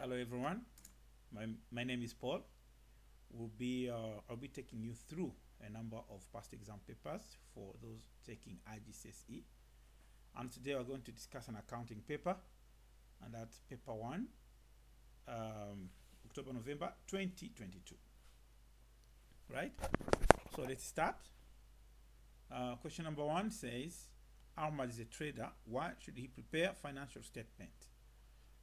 Hello everyone. My name is Paul. I'll be taking you through a number of past exam papers for those taking IGCSE. And today we're going to discuss an accounting paper, and that's paper 1, October November 2022. Right? So let's start. Question number 1 says, Ahmad is a trader. Why should he prepare financial statement?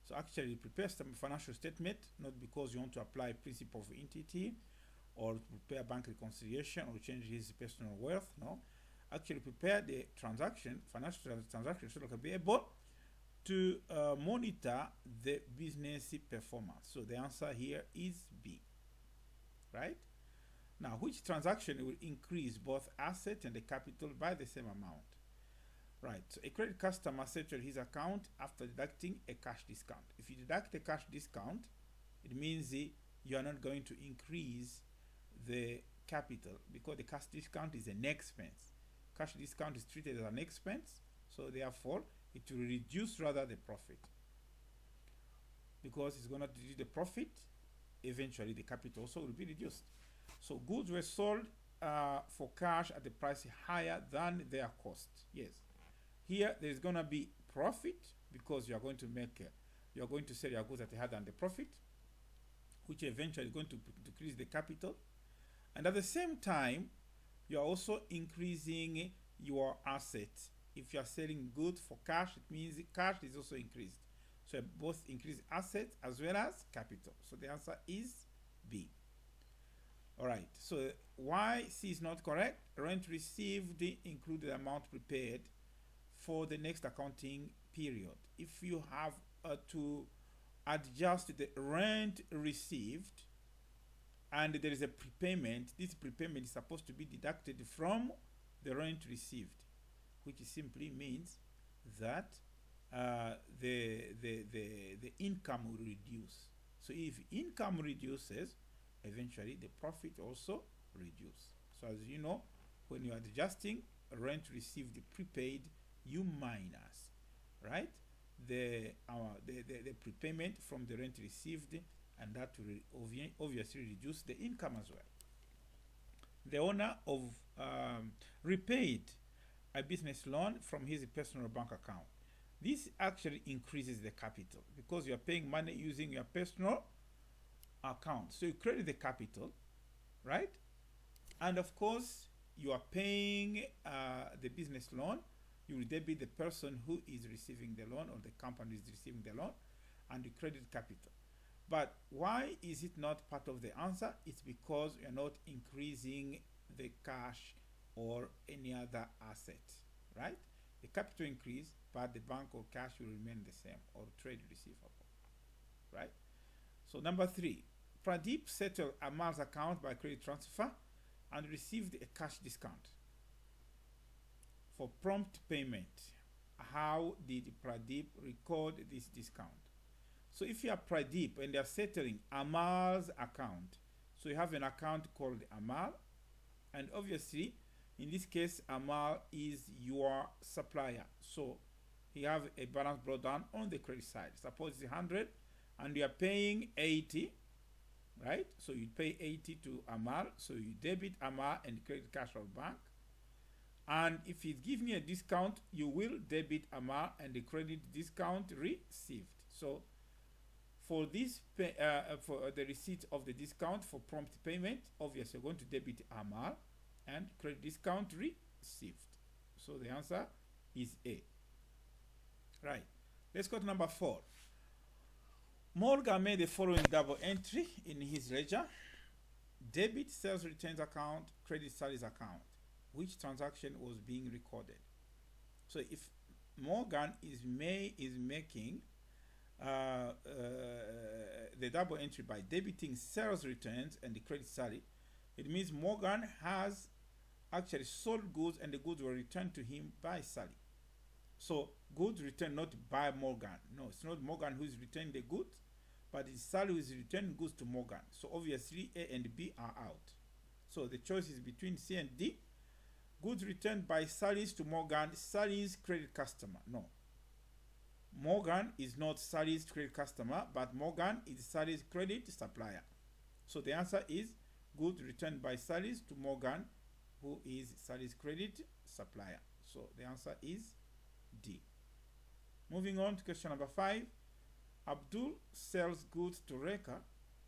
So actually, prepare some financial statement not because you want to apply principle of entity or to prepare bank reconciliation or change his personal wealth. No, actually prepare the transaction, financial transaction, so that can be able to monitor the business performance. So the answer here is B. Right? Now, which transaction will increase both asset and the capital by the same amount? Right, so a credit customer settled his account after deducting a cash discount. If you deduct a cash discount, it means you are not going to increase the capital because the cash discount is an expense. Cash discount is treated as an expense, so therefore it will reduce rather the profit. Because it's going to reduce the profit, eventually the capital also will be reduced. So goods were sold for cash at the price higher than their cost. Yes. Here there is going to be profit because you are going to sell your goods at higher than the profit, which eventually is going to decrease the capital. And at the same time, you are also increasing your assets. If you are selling goods for cash, it means cash is also increased. So both increase assets as well as capital. So the answer is B. All right. So why C is not correct? Rent received include the amount prepared for the next accounting period. If you have to adjust the rent received and there is a prepayment, this prepayment is supposed to be deducted from the rent received, which simply means that the income will reduce. So if income reduces, eventually the profit also reduces. So as you know, when you are adjusting rent received prepaid, you minus, right, the prepayment from the rent received, and that will obviously reduce the income as well. The owner of repaid a business loan from his personal bank account. This actually increases the capital because you are paying money using your personal account. So you credit the capital, right? And of course, you are paying the business loan. You will debit the person who is receiving the loan, or the company is receiving the loan, and you credit capital. But why is it not part of the answer? It's because you're not increasing the cash or any other asset, right? The capital increase, but the bank or cash will remain the same, or trade receivable, right? So number 3, Pradeep settled Amar's account by credit transfer and received a cash discount for prompt payment. How did Pradeep record this discount? So if you are Pradeep and they are settling Amar's account, so you have an account called Amar, and obviously in this case Amar is your supplier. So you have a balance brought down on the credit side. Suppose it's 100 and you are paying 80, right? So you pay 80 to Amar, so you debit Amar and credit cash or bank. And if he's giving you a discount, you will debit Amar and the credit discount received. So for this for the receipt of the discount for prompt payment, obviously you're going to debit Amar and credit discount received. So the answer is A. Right. Let's go to number 4. Morgan made the following double entry in his ledger: debit sales returns account, credit salaries account. Which transaction was being recorded? So if Morgan is making the double entry by debiting sales returns and the credit salary, it means Morgan has actually sold goods and the goods were returned to him by Sally. So goods returned not by Morgan. No, it's not Morgan who is returning the goods, but it's Sally who is returning goods to Morgan. So obviously A and B are out. So the choice is between C and D. Goods returned by Sally's to Morgan, Sally's credit customer. No. Morgan is not Sally's credit customer, but Morgan is Sally's credit supplier. So the answer is goods returned by Sally's to Morgan, who is Sally's credit supplier. So the answer is D. Moving on to question number 5. Abdul sells goods to Reka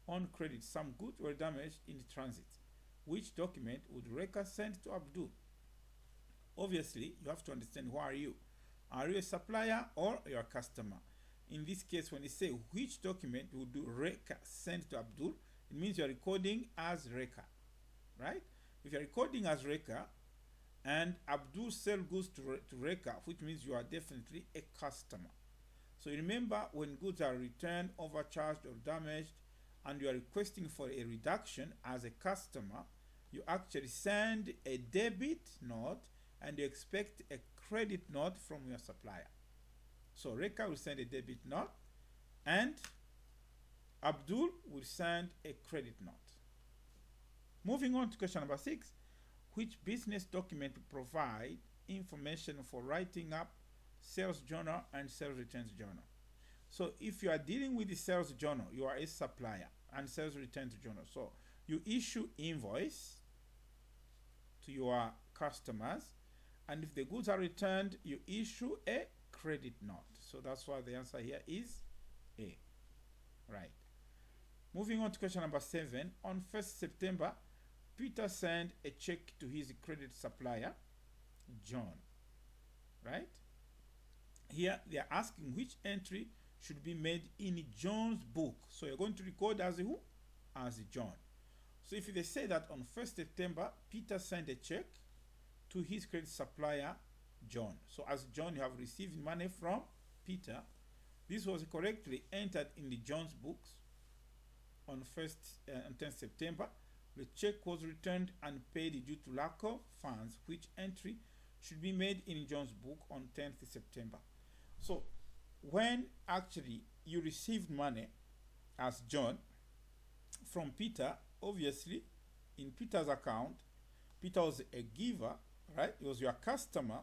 on credit. Some goods were damaged in transit. Which document would Reka send to Abdul? Obviously, you have to understand who are you. Are you a supplier or your customer? In this case, when you say which document would Reka send to Abdul, it means you're recording as Reka, right? If you're recording as Reka and Abdul sells goods to Reka, which means you are definitely a customer. So remember, when goods are returned, overcharged, or damaged, and you are requesting for a reduction as a customer, you actually send a debit note and you expect a credit note from your supplier. So Reka will send a debit note and Abdul will send a credit note. Moving on to question number 6. Which business document provide information for writing up sales journal and sales returns journal? So if you are dealing with the sales journal, you are a supplier, and sales returns journal. So you issue invoice to your customers, and if the goods are returned, you issue a credit note. So that's why the answer here is A. Right. Moving on to question number 7. On 1st September, Peter sent a check to his credit supplier, John. Right? Here they are asking which entry should be made in John's book. So you're going to record as who? As John. So if they say that on 1st September, Peter sent a check to his credit supplier, John. So as John, you have received money from Peter. This was correctly entered in the John's books on 10th September. The check was returned and paid due to lack of funds. Which entry should be made in John's book on 10th September? So when actually you received money as John from Peter, obviously in Peter's account, Peter was a giver, right? He was your customer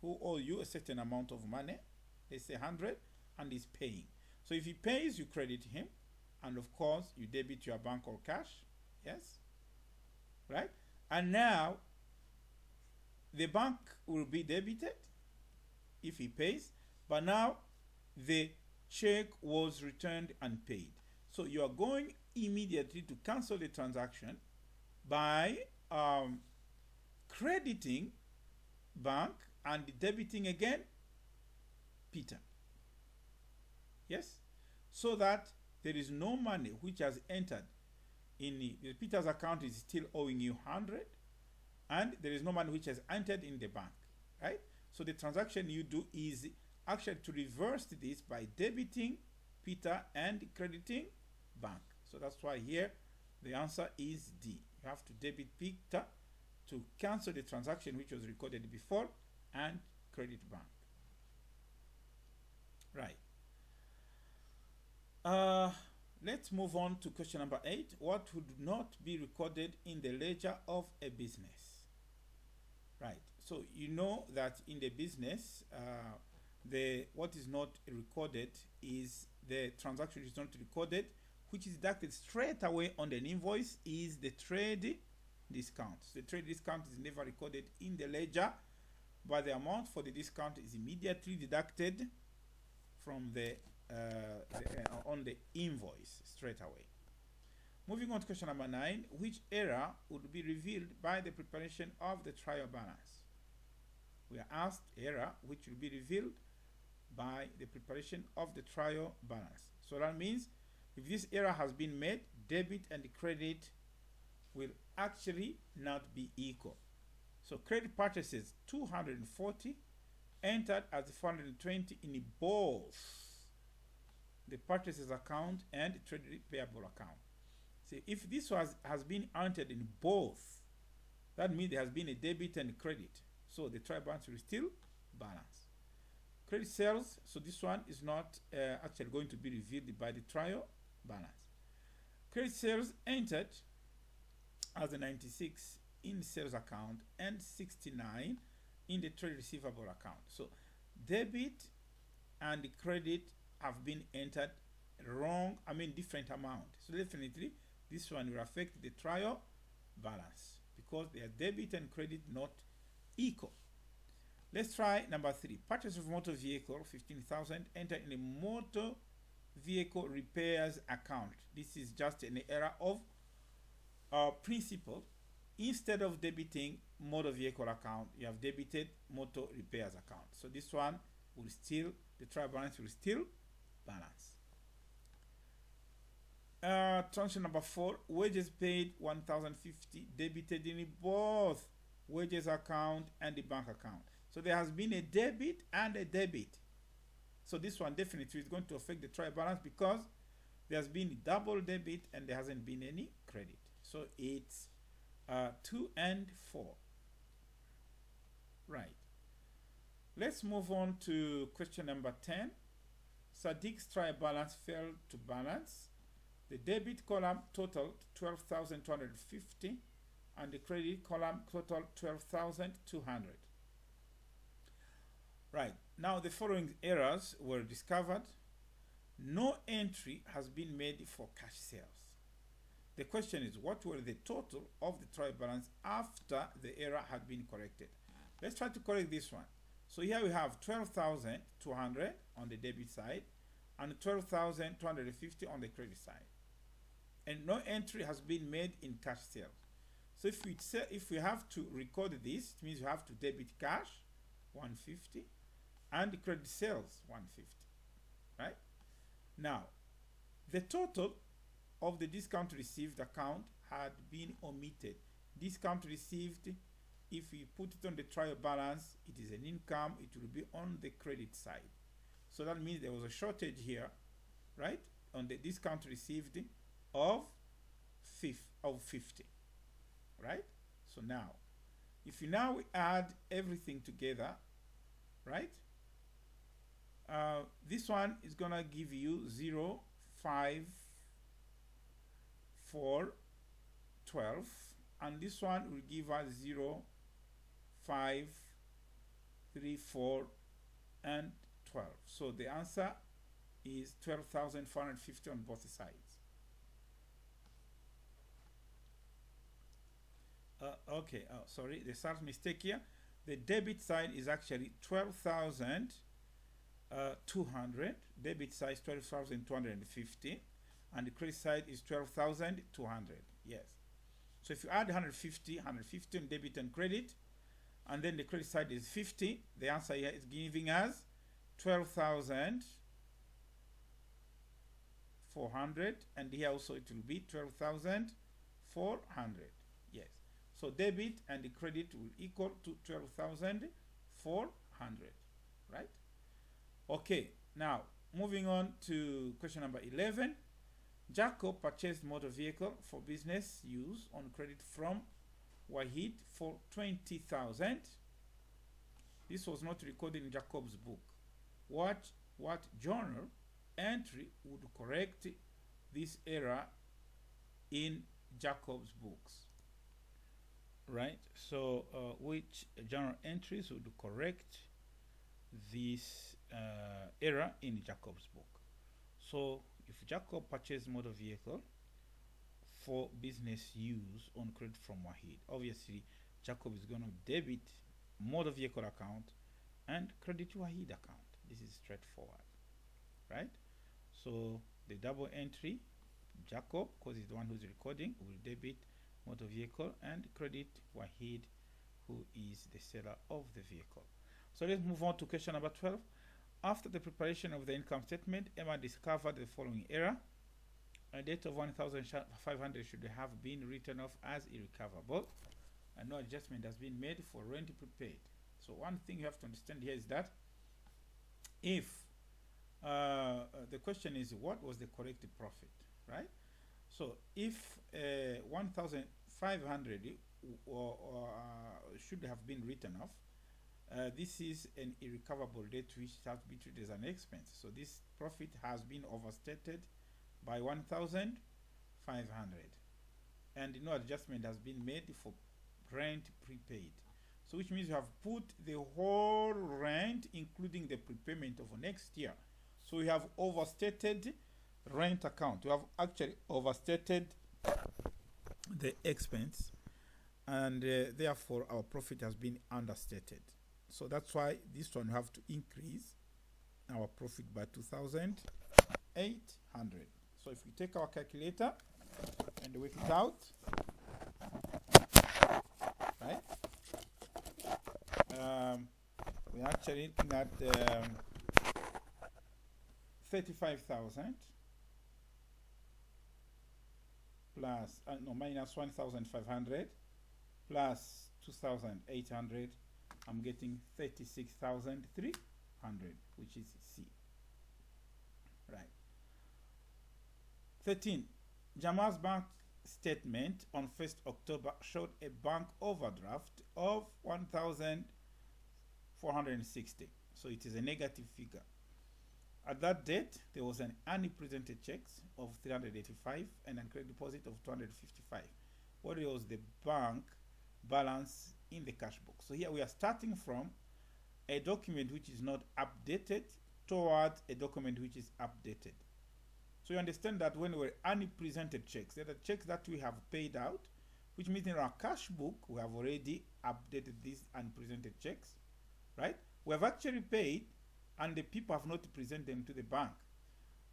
who owe you a certain amount of money, let's say 100, and is paying. So if he pays, you credit him, and of course you debit your bank or cash, yes, right? And now the bank will be debited if he pays, but now the check was returned and paid. So you are going immediately to cancel the transaction by crediting bank and debiting again Peter. Yes? So that there is no money which has entered in Peter's account is still owing you 100, and there is no money which has entered in the bank, right? So the transaction you do is actually to reverse this by debiting Peter and crediting bank. So that's why here the answer is D. You have to debit Peter to cancel the transaction which was recorded before and credit bank. Right. Let's move on to question number 8. What would not be recorded in the ledger of a business? Right. So you know that in the business, what is not recorded is the transaction is not recorded, which is deducted straight away on an invoice, is the trade discount. The trade discount is never recorded in the ledger, but the amount for the discount is immediately deducted from on the invoice straight away. Moving on to question number 9, which error would be revealed by the preparation of the trial balance? We are asked error which will be revealed by the preparation of the trial balance. So that means if this error has been made, debit and credit will actually not be equal. So credit purchases 240 entered as 420 in both the purchases account and trade payable account. So if this has been entered in both, that means there has been a debit and credit. So the trial balance will still balance. Credit sales, so this one is not actually going to be revealed by the trial balance. Credit sales entered as a 96 in sales account and 69 in the trade receivable account. So debit and the credit have been entered wrong, different amount. So definitely this one will affect the trial balance because they are debit and credit not equal. Let's try number 3. Purchase of motor vehicle 15,000 enter in a motor vehicle repairs account. This is just an error of principle. Instead of debiting motor vehicle account, you have debited motor repairs account. So this one will still, the trial balance will still balance. Transaction number 4, wages paid 1,050 debited in both wages account and the bank account. So there has been a debit and a debit. So this one definitely is going to affect the trial balance because there's been a double debit and there hasn't been any credit. So it's 2 and 4. Right. Let's move on to question number 10. Sadiq's trial balance failed to balance. The debit column totaled 12,250 and the credit column totaled 12,200. Right. Now the following errors were discovered. No entry has been made for cash sales. The question is, what were the total of the trial balance after the error had been corrected? Let's try to correct this one. So here we have 12,200 on the debit side and 12,250 on the credit side. And no entry has been made in cash sales. So if we have to record this, it means you have to debit cash 150 and the credit sales 150. Right? Now, the total of the discount received account had been omitted. Discount received, if we put it on the trial balance, it is an income, it will be on the credit side. So that means there was a shortage here, right, on the discount received of 50, right? So now, if you now add everything together, right, this one is gonna give you 0, 5, 4, 12, and this one will give us 0, 5, 3, 4, and 12. So the answer is 12,450 on both sides. Sorry, there's a mistake here. The debit side is actually 12,200. Debit side is 12,250. And the credit side is 12,200. Yes. So if you add 150 on debit and credit, and then the credit side is 50, the answer here is giving us 12,400, and here also it will be 12,400. Yes. So debit and the credit will equal to 12,400. Right? Okay. Now, moving on to question number 11. Jacob purchased motor vehicle for business use on credit from Wahid for 20,000. This was not recorded in Jacob's book. What journal entry would correct this error in Jacob's books? Right? So which journal entries would correct this error in Jacob's book? So if Jacob purchased motor vehicle for business use on credit from Wahid, obviously Jacob is going to debit motor vehicle account and credit Wahid account. This is straightforward, right? So the double entry, Jacob, because he's the one who's recording, will debit motor vehicle and credit Wahid, who is the seller of the vehicle. So let's move on to question number 12. After the preparation of the income statement, Emma discovered the following error. A debt of 1,500 should have been written off as irrecoverable, and no adjustment has been made for rent prepaid. So one thing you have to understand here is that if the question is what was the correct profit, right? So if 1,500 should have been written off, this is an irrecoverable debt which has to be treated as an expense. So this profit has been overstated by 1,500, and no adjustment has been made for rent prepaid. So which means you have put the whole rent, including the prepayment of next year. So we have overstated rent account. We have actually overstated the expense, and therefore our profit has been understated. So that's why this one we have to increase our profit by 2,800. So if we take our calculator and work it out, right? We're actually looking at 35,000 plus minus 1,500 plus 2,800. I'm getting 36,300, which is C. Right. 13. Jamal's bank statement on 1st October showed a bank overdraft of 1,460. So it is a negative figure. At that date, there was an unrepresented check of 385 and a credit deposit of 255. What was the bank balance in the cash book? So here we are starting from a document which is not updated towards a document which is updated. So you understand that when we're unrepresented checks, they're the checks that we have paid out, which means in our cash book, we have already updated these unrepresented checks, right? We have actually paid, and the people have not presented them to the bank,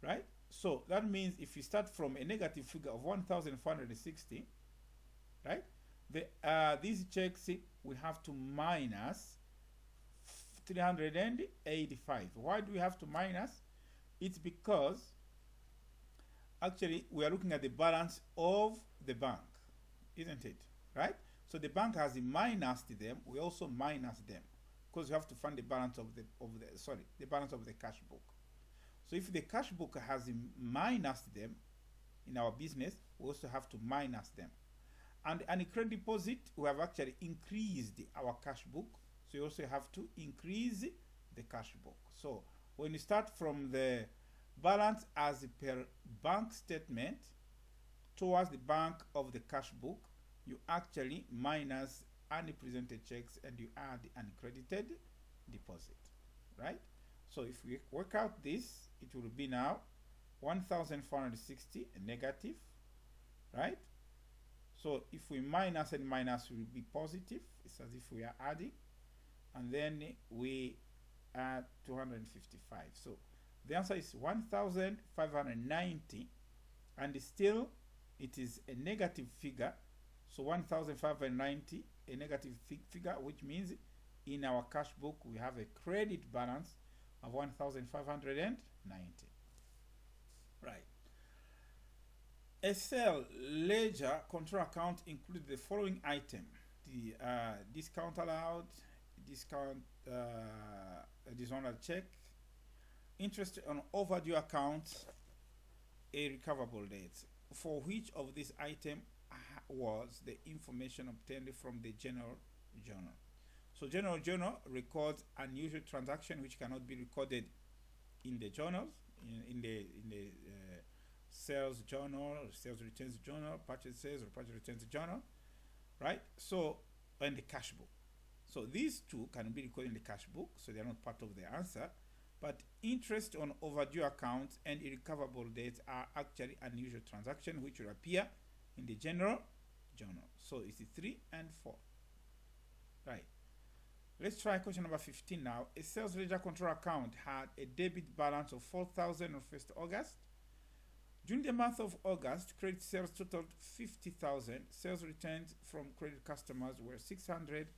right? So that means if you start from a negative figure of 1,460, right? These checks we have to minus 385. Why do we have to minus? It's because actually we are looking at the balance of the bank, isn't it? Right? So the bank has minused them. We also minus them because you have to find the balance of the balance of the cash book. So if the cash book has minused them in our business, we also have to minus them. And a credit deposit, we have actually increased our cash book, so you also have to increase the cash book. So when you start from the balance as per bank statement towards the bank of the cash book, you actually minus unrepresented checks and you add the uncredited deposit, right? So if we work out this, it will be now 1,460 negative, right? So if we minus and minus, will be positive. It's as if we are adding, and then we add 255. So the answer is 1,590, and still it is a negative figure. So 1,590, a negative figure, which means in our cash book we have a credit balance of 1,590. Right. A sale ledger control account includes the following item: the discount allowed, discount additional check, interest on overdue accounts, a recoverable debt. For which of these items was the information obtained from the general journal? So general journal records unusual transaction which cannot be recorded in the journals, in the sales journal, sales returns journal, purchases or purchase returns journal, right? So, and the cash book. So these two can be recorded in the cash book, so they are not part of the answer. But interest on overdue accounts and irrecoverable debts are actually unusual transactions which will appear in the general journal. So it's 3 and 4. Right. Let's try question number 15 now. A sales ledger control account had a debit balance of 4,000 on 1st August. During the month of August, credit sales totaled 50,000. Sales returns from credit customers were 600,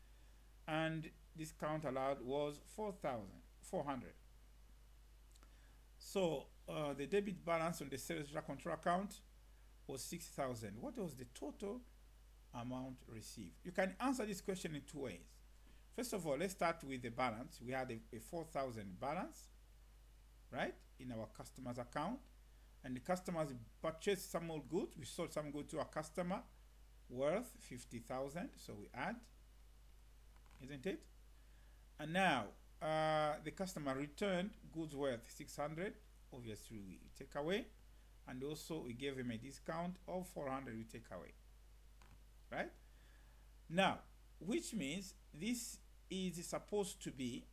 and discount allowed was 4,400. So the debit balance on the sales ledger control account was 6,000. What was the total amount received? You can answer this question in two ways. First of all, let's start with the balance. We had a 4,000 balance, right, in our customer's account. And the customers purchased some more goods. We sold some goods to a customer worth 50,000. So we add, isn't it? And now the customer returned goods worth 600. Obviously, we take away. And also we gave him a discount of 400. We take away, right? Now, which means this is supposed to be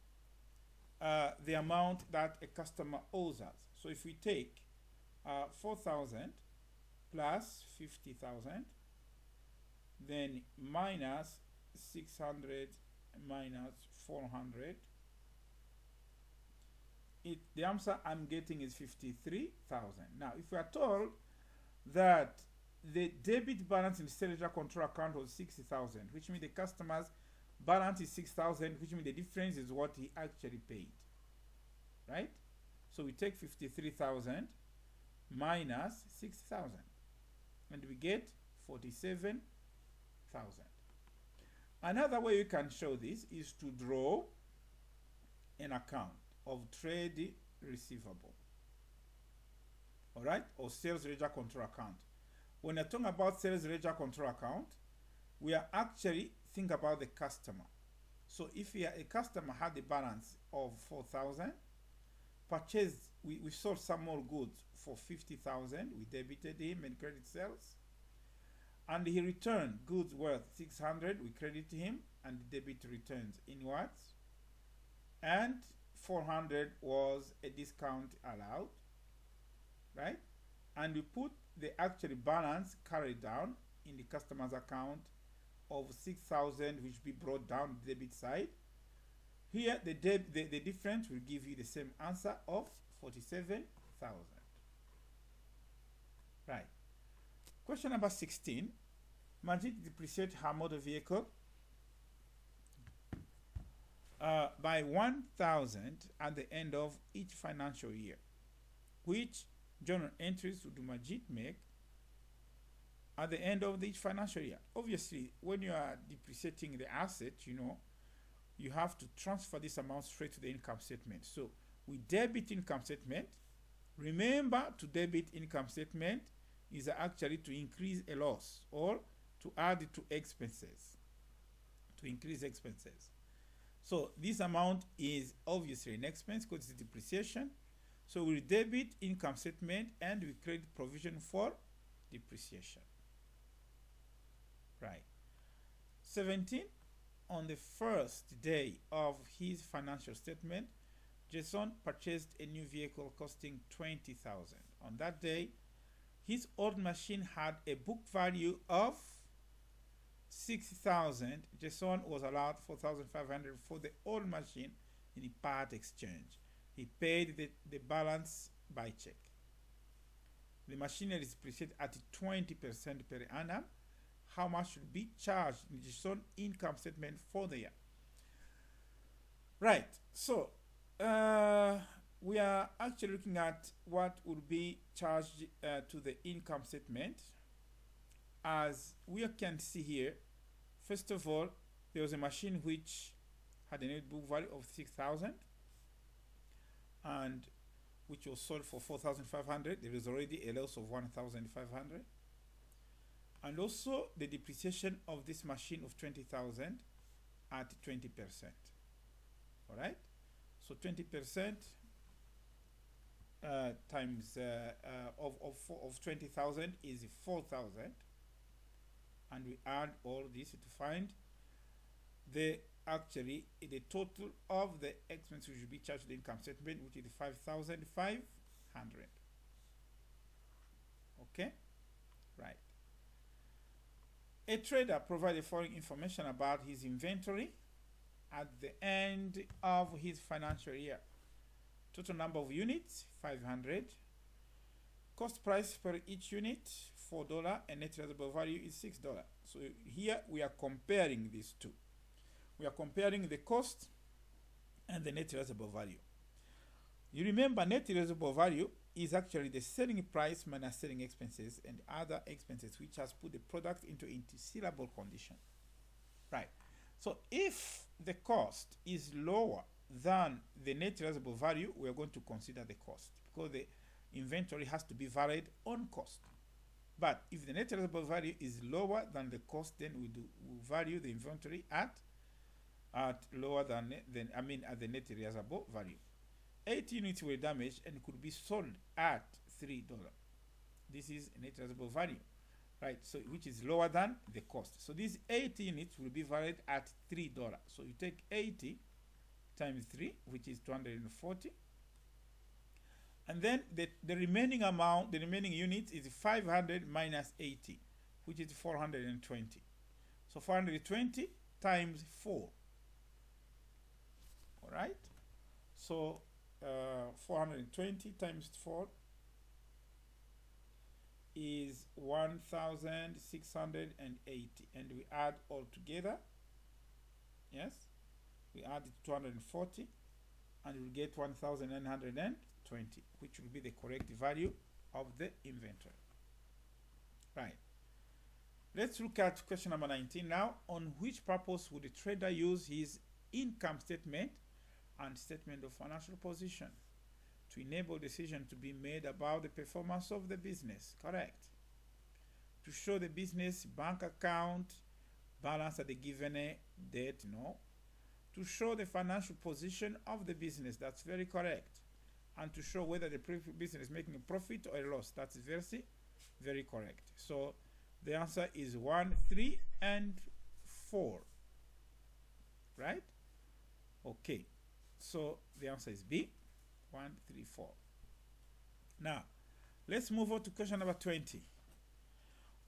the amount that a customer owes us. So if we take 4,000 plus 50,000, then minus 600 minus 400, the answer I'm getting is 53,000. Now, if we are told that the debit balance in the sales ledger control account was 60,000, which means the customer's balance is 6,000, which means the difference is what he actually paid, right? So we take 53,000 minus 6,000, and we get 47,000. Another way you can show this is to draw an account of trade receivable, all right, or sales ledger control account. When you're talking about sales ledger control account, we are actually think about the customer. So if a customer had a balance of 4,000, purchased, we sold some more goods for 50,000, we debited him and credit sales, and he returned goods worth 600, we credit him, and the debit returns inwards, and 400 was a discount allowed, right? And we put the actual balance carried down in the customer's account of 6,000, which be brought down the debit side. Here, the difference will give you the same answer of 47,000. Right. Question number 16. Majid depreciate her motor vehicle by 1,000 at the end of each financial year. Which journal entries would Majid make at the end of each financial year? Obviously, when you are depreciating the asset, you have to transfer this amount straight to the income statement. So we debit income statement. Remember, to debit income statement is actually to increase a loss or to add it to expenses, to increase expenses. So this amount is obviously an expense because it's depreciation. So we debit income statement and we create provision for depreciation. Right. 17. On the first day of his financial statement, Jason purchased a new vehicle costing 20,000. On that day, his old machine had a book value of 6,000. Jason was allowed 4,500 for the old machine in a part exchange. He paid the balance by check. The machinery is depreciated at 20% per annum. How much should be charged in Jason's income statement for the year? Right. So we are actually looking at what would be charged to the income statement. As we can see here, first of all, there was a machine which had a net book value of 6,000 and which was sold for 4,500. There is already a loss of 1,500. And also the depreciation of this machine of 20,000 at 20%. All right. So 20% times of 20,000 is 4,000, and we add all this to find the total of the expense which should be charged to the income statement, which is 5,500. Okay. Right. A trader provided following information about his inventory at the end of his financial year. Total number of units, 500. Cost price per each unit, $4, and net realizable value is $6. So here we are comparing these two. We are comparing the cost and the net realizable value. You remember, net realizable value is actually the selling price minus selling expenses and other expenses which has put the product into sellable condition. Right. So if the cost is lower than the net realizable value, we are going to consider the cost because the inventory has to be valued on cost. But if the net realizable value is lower than the cost, then we value the inventory at lower than at the net realizable value. 8 units were damaged and could be sold at $3. This is net realizable value. right? So which is lower than the cost. So these 80 units will be valued at $3. So you take 80 times 3, which is 240. And then the remaining amount, the remaining units is 500 minus 80, which is 420. So 420 times 4. All right? So 420 times 4 is 1,680. And we add all together. Yes? We add 240 and we'll get 1,920, which will be the correct value of the inventory. Right. Let's look at question number 19 now. On which purpose would the trader use his income statement and statement of financial position? To enable decision to be made about the performance of the business. Correct. To show the business bank account balance at the given date. No. To show the financial position of the business. That's very correct. And to show whether the business is making a profit or a loss. That's very, very correct. So the answer is 1, 3, and 4. Right? Okay. So the answer is B. 1, 3, 4. Now, let's move on to question number 20.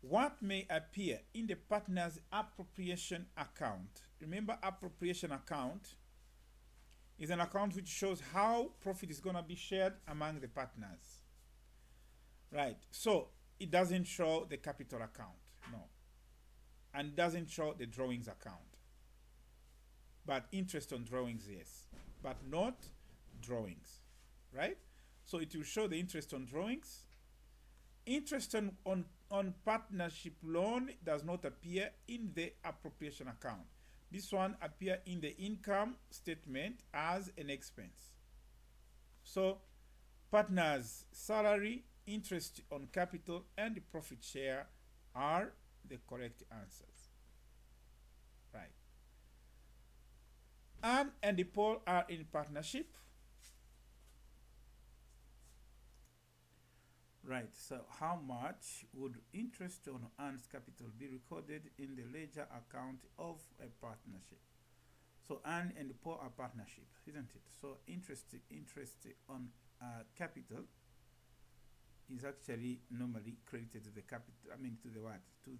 What may appear in the partner's appropriation account? Remember, appropriation account is an account which shows how profit is going to be shared among the partners. Right. So it doesn't show the capital account. No. And it doesn't show the drawings account. But interest on drawings, yes. But not drawings. Right? So it will show the interest on drawings. Interest on partnership loan does not appear in the appropriation account. This one appears in the income statement as an expense. So partners' salary, interest on capital, and profit share are the correct answers. Right. Anne and Paul are in partnership. Right, so how much would interest on Anne's capital be recorded in the ledger account of a partnership? So Anne and Paul are partnership, isn't it? So interest on capital is actually normally credited to the capital. I mean, to the what? To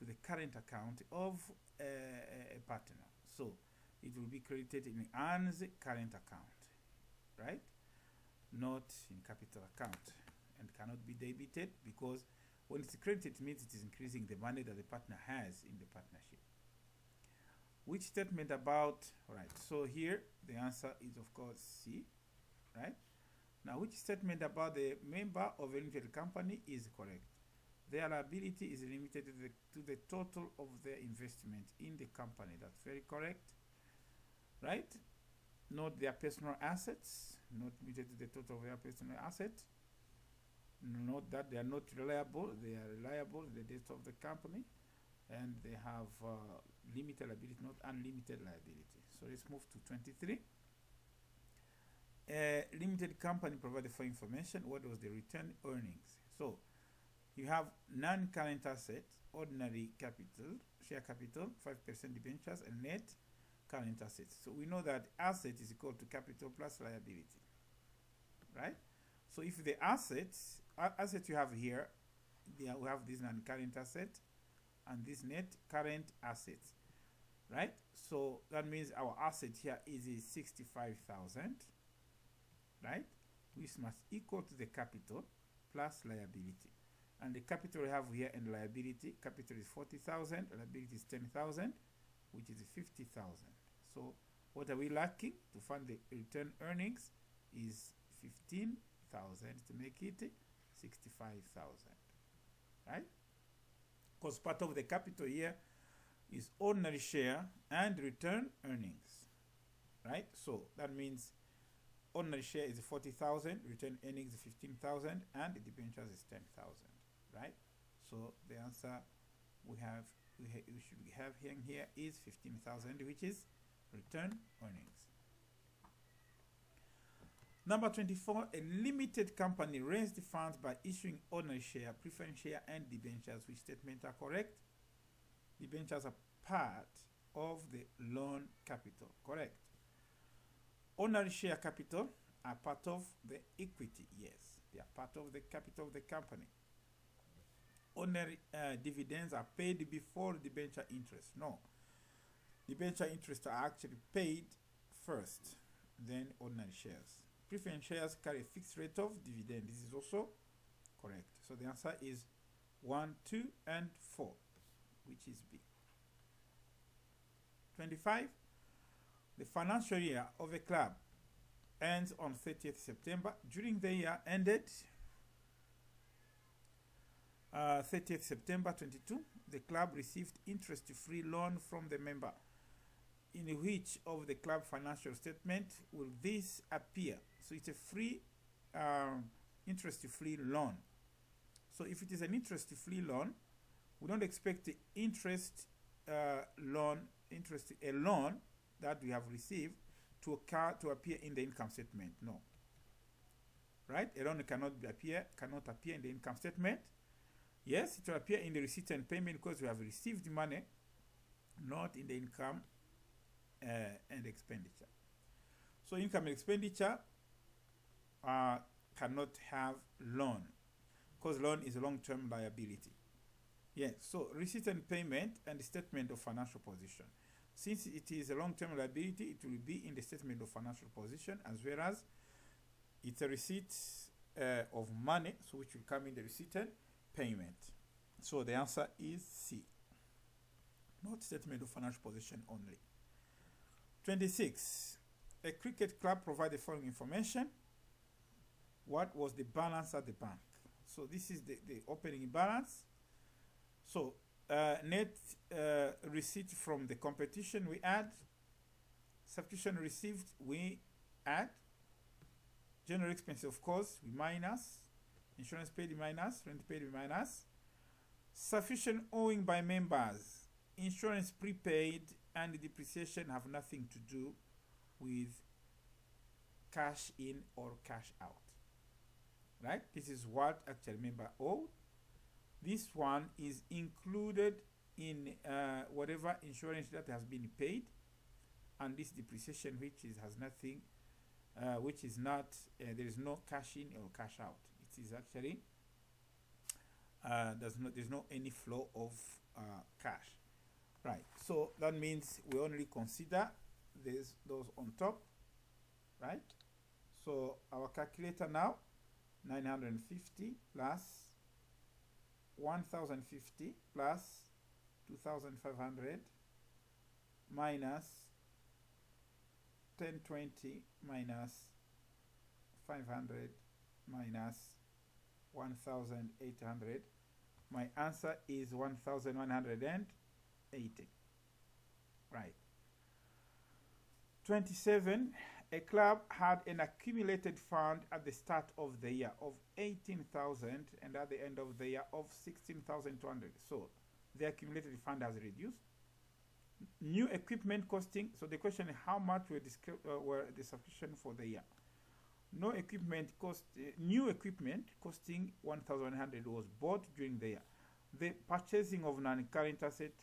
the current account of a partner. So it will be credited in Anne's current account, right? Not in capital account, and cannot be debited, because when it's credited, it means it is increasing the money that the partner has in the partnership. Which statement about, right, so here the answer is of course C, right? Now, which statement about the member of a limited company is correct? Their liability is limited to the total of their investment in the company. That's very correct, right? Not their personal assets, not limited to the total of their personal assets. Not that they are not reliable, they are reliable in the debt of the company, and they have limited liability, not unlimited liability. So let's move to 23. A limited company provided for information. What was the return earnings? So you have non-current assets, ordinary capital, share capital, 5% debentures, and net current assets. So we know that asset is equal to capital plus liability, right? So if the assets you have here, we have this non-current asset and this net current assets, right? So that means our asset here is 65,000, right? Which must equal to the capital plus liability. And the capital we have here and liability, capital is 40,000, liability is 10,000, which is 50,000. So what are we lacking to fund the return earnings is 15,000 to make it 65,000, right? Because part of the capital here is ordinary share and return earnings, right? So that means ordinary share is 40,000, return earnings is 15,000, and the debentures is 10,000, right? So the answer we should have here is 15,000, which is return earnings. Number 24, a limited company raised the funds by issuing ordinary share, preference share, and debentures. Which statements are correct? Debentures are part of the loan capital. Correct. Ordinary share capital are part of the equity. Yes, they are part of the capital of the company. Ordinary dividends are paid before debenture interest. No. Debenture interest are actually paid first, then ordinary shares. Preference shares carry a fixed rate of dividend. This is also correct. So the answer is 1, 2, and 4, which is B. 25. The financial year of a club ends on 30th September. During the year ended 30th September 22, the club received interest-free loan from the member. In which of the club financial statement will this appear? So it's a free, interest-free loan. So if it is an interest-free loan, we don't expect the a loan that we have received to appear in the income statement. No. Right? A loan cannot appear in the income statement. Yes, it will appear in the receipt and payment because we have received money, not in the income and expenditure. So income and expenditure cannot have loan because loan is a long-term liability. Yes, so receipt and payment and the statement of financial position. Since it is a long-term liability, it will be in the statement of financial position as well as it's a receipt of money, so which will come in the receipt and payment. So the answer is C, not statement of financial position only. 26. A cricket club provided the following information. What was the balance at the bank? So this is the opening balance. So net receipt from the competition we add. Subscription received we add. General expenses, of course, we minus. Insurance paid we minus. Rent paid we minus. Sufficient owing by members. Insurance prepaid and the depreciation have nothing to do with cash in or cash out. Right? This is what actual member owed. This one is included in whatever insurance that has been paid, and this depreciation which has nothing, which is not, there is no cash in or cash out. It is actually there's no any flow of cash. Right, so that means we only consider those on top, right? So our calculator now, 950 plus 1050 plus 2500 minus 1020 minus 500 minus 1800. My answer is 1180. Right. 27. A club had an accumulated fund at the start of the year of 18,000 and at the end of the year of 16,200. So the accumulated fund has reduced. New equipment costing. So the question is how much were the subscription for the year? New equipment costing 1,100 was bought during the year. The purchasing of non-current asset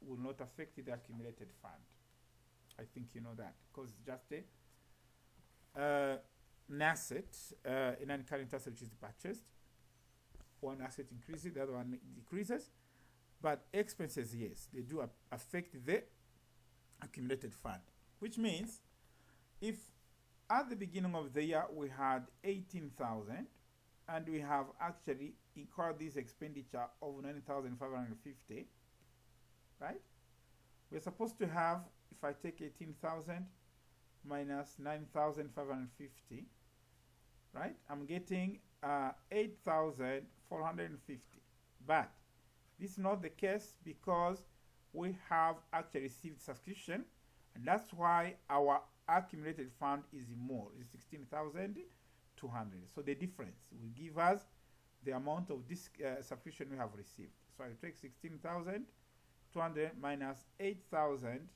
will not affect the accumulated fund. I think you know that because it's just an asset, a non-current asset which is purchased. One asset increases, the other one decreases. But expenses, yes, they do affect the accumulated fund. Which means if at the beginning of the year we had 18,000 and we have actually incurred this expenditure of 9,550, right? We're supposed to have, if I take 18,000 minus 9,550, right? I'm getting 8,450. But this is not the case because we have actually received subscription, and that's why our accumulated fund is more, is 16,200. So the difference will give us the amount of this subscription we have received. So I take 16,200 minus 8,000,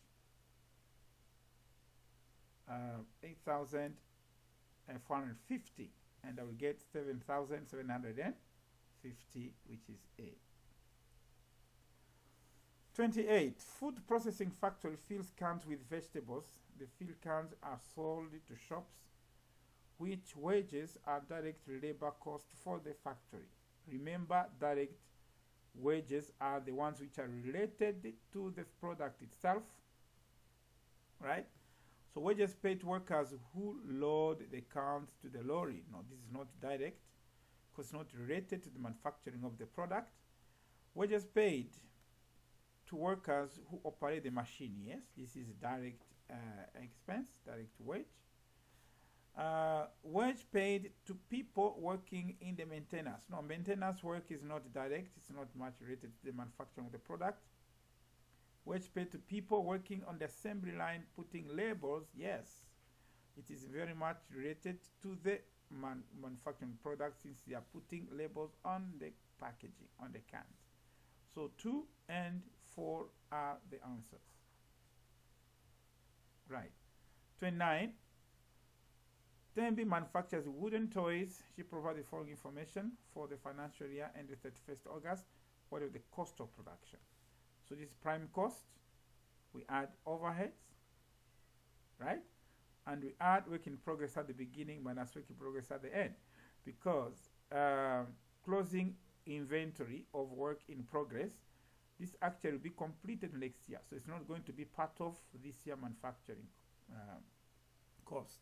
450, and I will get 7,750, which is A. 28. Food processing factory fills cans with vegetables. The filled cans are sold to shops, which wages are direct labor cost for the factory. Remember, direct wages are the ones which are related to the product itself, right? So wages paid to workers who load the cans to the lorry. No, this is not direct because it's not related to the manufacturing of the product. Wages paid to workers who operate the machine. Yes, this is direct expense, direct wage. Wage paid to people working in the maintenance. No, maintenance work is not direct. It's not much related to the manufacturing of the product. Wage paid to people working on the assembly line putting labels. Yes, it is very much related to the manufacturing product since they are putting labels on the packaging, on the cans. So 2 and 4 are the answers. Right. 29. TMB manufactures wooden toys. She provided the following information for the financial year ended 31st August. What is the cost of production? So this is prime cost. We add overheads, right? And we add work in progress at the beginning minus work in progress at the end. Because closing inventory of work in progress, this actually will be completed next year. So it's not going to be part of this year manufacturing cost.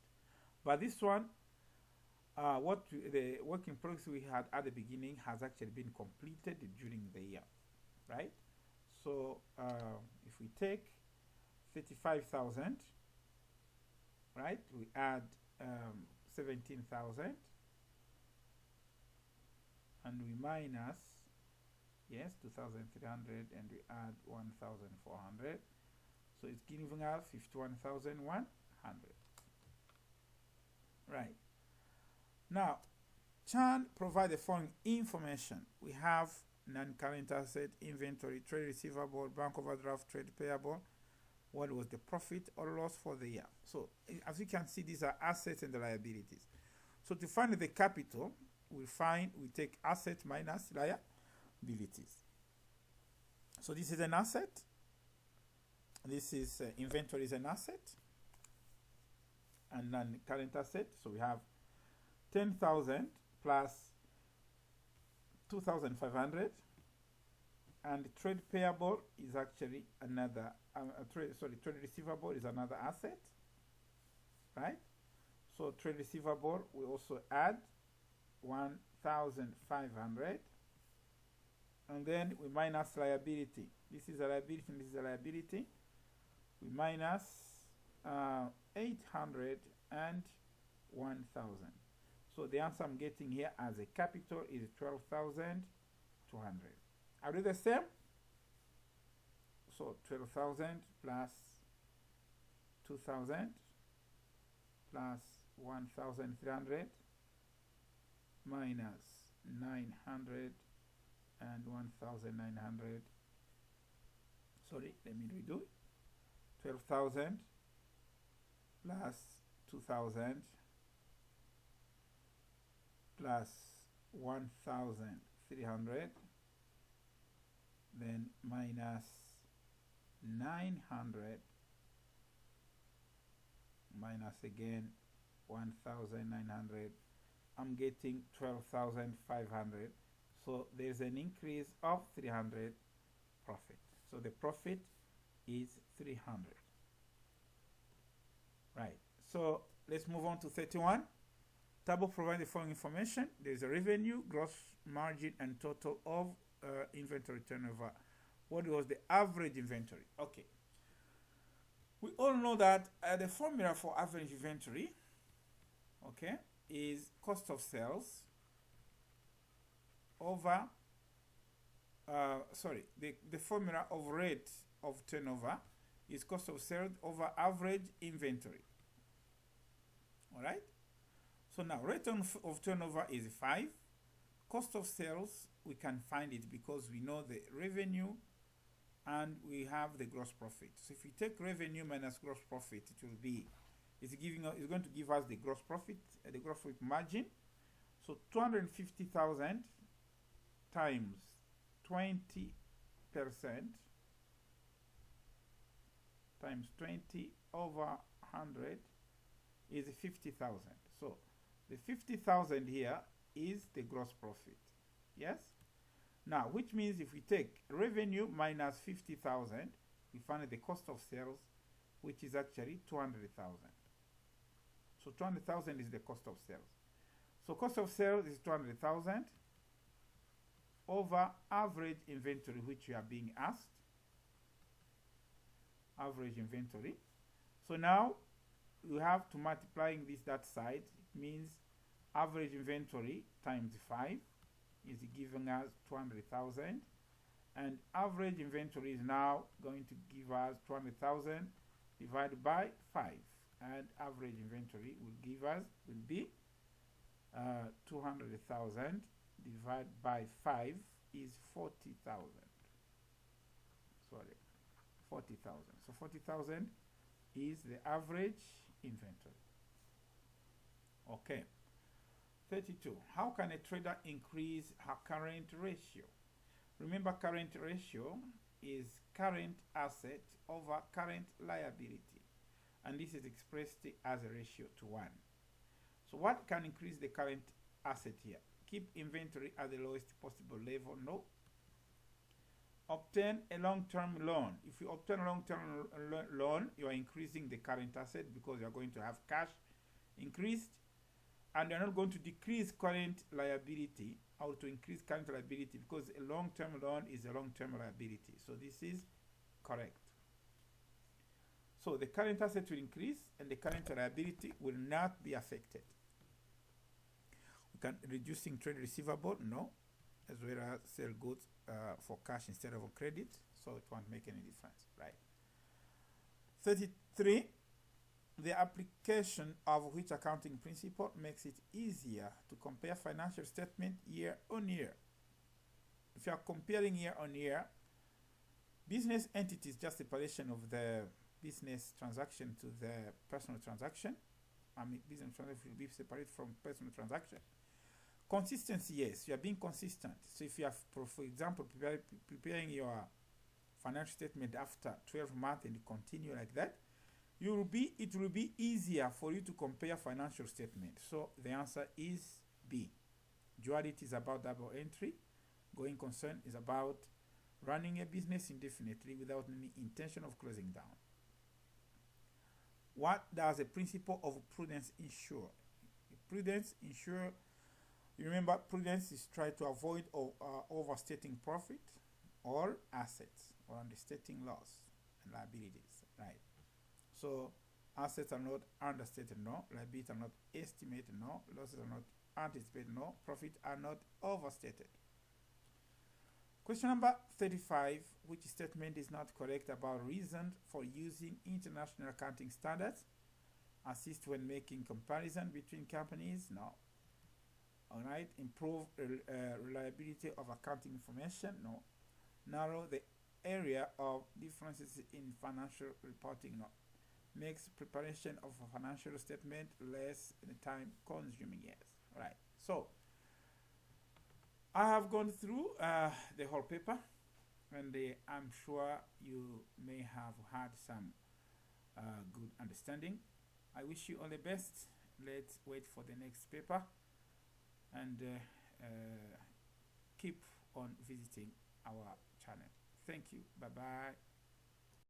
But this one, the work in progress we had at the beginning has actually been completed during the year, right? So if we take 35,000, right, we add 17,000, and we minus, yes, 2,300, and we add 1,400. So it's giving us 51,100. Right. Now, Chan provide the following information. We have non-current asset, inventory, trade receivable, bank overdraft, trade payable. What was the profit or loss for the year? So, as you can see, these are assets and the liabilities. So, to find the capital, we take asset minus liabilities. So, this is an asset. This is inventory is an asset. And non-current asset. So, we have 10,000 plus 2,500, and trade payable is actually another trade receivable is another asset, right? So trade receivable we also add 1,500, and then we minus liability. This is a liability and this is a liability. We minus 800 and 1,000. So the answer I'm getting here as a capital is 12,200. Are they the same? So 12,000 plus 2,000 plus 1,300 minus 900 and 1,900. Sorry, let me redo it. 12,000 plus 2,000 plus 1,300, then minus 900, minus again 1,900. I'm getting 12,500. So there's an increase of 300 profit. So the profit is 300. Right. So let's move on to 31. Table provides the following information. There's a revenue, gross margin, and total of inventory turnover. What was the average inventory? Okay. We all know that the formula for average inventory, okay, is cost of sales over, the formula of rate of turnover is cost of sales over average inventory. All right? So now rate of turnover is 5. Cost of sales, we can find it because we know the revenue and we have the gross profit. So if you take revenue minus gross profit, it will be is going to give us the gross profit, the gross profit margin. So 250,000 times 20% times 20 over 100 is 50,000. So the 50,000 here is the gross profit. Yes? Now, which means if we take revenue minus 50,000, we find the cost of sales, which is actually 200,000. So 200,000 is the cost of sales. So cost of sales is 200,000 over average inventory, which we are being asked. Average inventory. So now we have to multiplying this that side. It means average inventory times 5 is giving us 200,000, and average inventory is now going to give us 200,000 divided by 5, and average inventory will be 200,000 divided by 5 is 40,000. Sorry, 40,000. So 40,000 is the average inventory. Okay. 32. How can a trader increase her current ratio? Remember, current ratio is current asset over current liability, and this is expressed as a ratio to 1. So what can increase the current asset here? Keep inventory at the lowest possible level? No. Obtain a long-term loan. If you obtain a long-term loan, you are increasing the current asset because you are going to have cash increased, and you're not going to decrease current liability or to increase current liability, because a long-term loan is a long-term liability. So this is correct. So the current asset will increase and the current liability will not be affected. We can reducing trade receivable, no, as well as sell goods for cash instead of credit, so it won't make any difference, right? 33. The application of which accounting principle makes it easier to compare financial statement year on year? If you are comparing year on year, business entities, just separation of the business transaction to the personal transaction. I mean, business transaction will be separated from personal transaction. Consistency, yes, you are being consistent. So if you are, for example, preparing your financial statement after 12 months and you continue like that, it will be easier for you to compare financial statements. So the answer is B. Duality is about double entry. Going concern is about running a business indefinitely without any intention of closing down. What does a principle of prudence ensure? Prudence ensure, you remember, prudence is try to avoid overstating profit or assets or understating loss and liabilities, right? So assets are not understated, no. Liabilities are not estimated, no. Losses are not anticipated, no. Profit are not overstated. Question number 35. Which statement is not correct about reason for using international accounting standards? Assist when making comparison between companies? No. All right. Improve reliability of accounting information? No. Narrow the area of differences in financial reporting? No. Makes preparation of a financial statement less time consuming? Yes. Right. So I have gone through the whole paper, and I'm sure you may have had some good understanding. I wish you all the best. Let's wait for the next paper, and keep on visiting our channel. Thank you. Bye bye.